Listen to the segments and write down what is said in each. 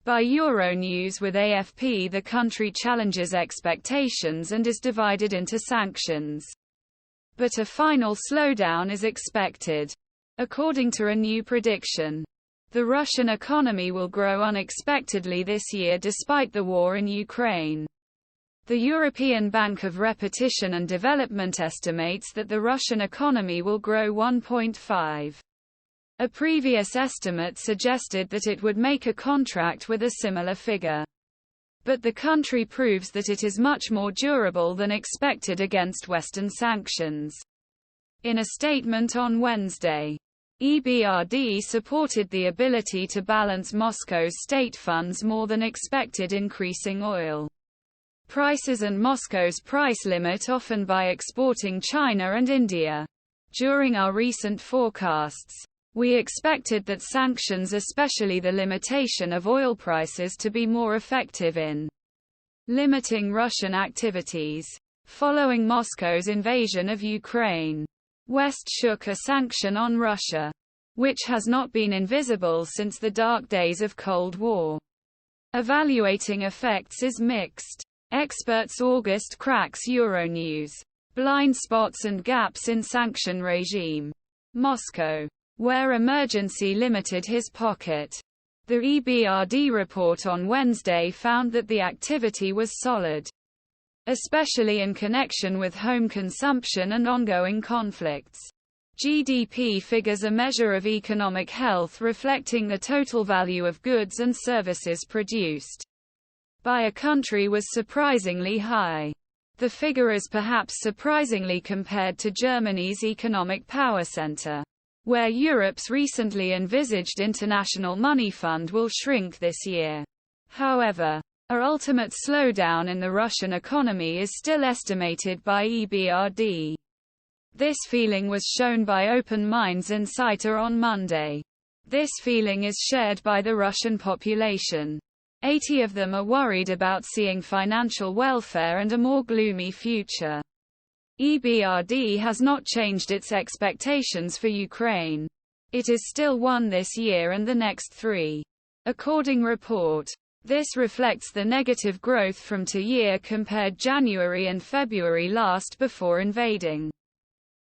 By Euronews, with AFP, the country challenges expectations and is divided into sanctions. But a final slowdown is expected. According to a new prediction, the Russian economy will grow unexpectedly this year despite the war in Ukraine. The European Bank of Repetition and Development estimates that the Russian economy will grow 1.5. A previous estimate suggested that it would make a contract with a similar figure. But the country proves that it is much more durable than expected against Western sanctions. In a statement on Wednesday, EBRD supported the ability to balance Moscow's state funds more than expected, increasing oil prices and Moscow's price limit often by exporting China and India. During our recent forecasts, we expected that sanctions, especially the limitation of oil prices, to be more effective in limiting Russian activities. Following Moscow's invasion of Ukraine, West shook a sanction on Russia, which has not been invisible since the dark days of Cold War. Evaluating effects is mixed. Experts August cracks Euronews. Blind spots and gaps in sanction regime. Moscow, where emergency limited his pocket. The EBRD report on Wednesday found that the activity was solid, especially in connection with home consumption and ongoing conflicts. GDP figures, a measure of economic health reflecting the total value of goods and services produced by a country, was surprisingly high. The figure is perhaps surprisingly compared to Germany's economic power center, where Europe's recently envisaged International Money Fund will shrink this year. However, an ultimate slowdown in the Russian economy is still estimated by EBRD. This feeling was shown by Open Minds Inciteer on Monday. This feeling is shared by the Russian population. 80% of them are worried about seeing financial welfare and a more gloomy future. EBRD has not changed its expectations for Ukraine. It is still won this year and the next 3. According report, this reflects the negative growth from 2 year compared January and February last before invading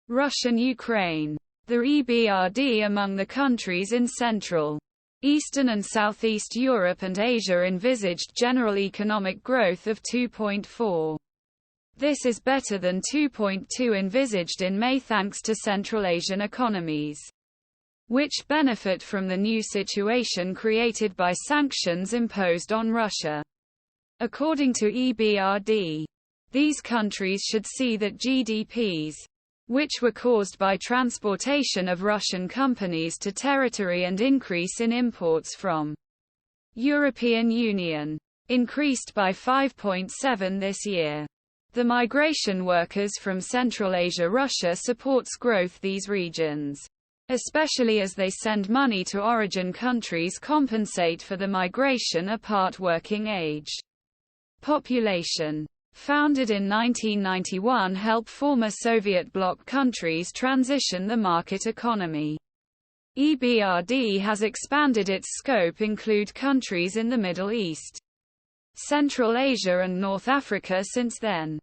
Russian Ukraine. The EBRD among the countries in Central, Eastern and Southeast Europe and Asia envisaged general economic growth of 2.4. This is better than 2.2 envisaged in May thanks to Central Asian economies, which benefit from the new situation created by sanctions imposed on Russia. According to EBRD, these countries should see that GDPs, which were caused by transportation of Russian companies to territory and increase in imports from European Union, increased by 5.7 this year. The migration workers from Central Asia Russia supports growth these regions, especially as they send money to origin countries compensate for the migration apart working age population. Founded in 1991, help former Soviet bloc countries transition the market economy. EBRD has expanded its scope include countries in the Middle East, Central Asia and North Africa since then.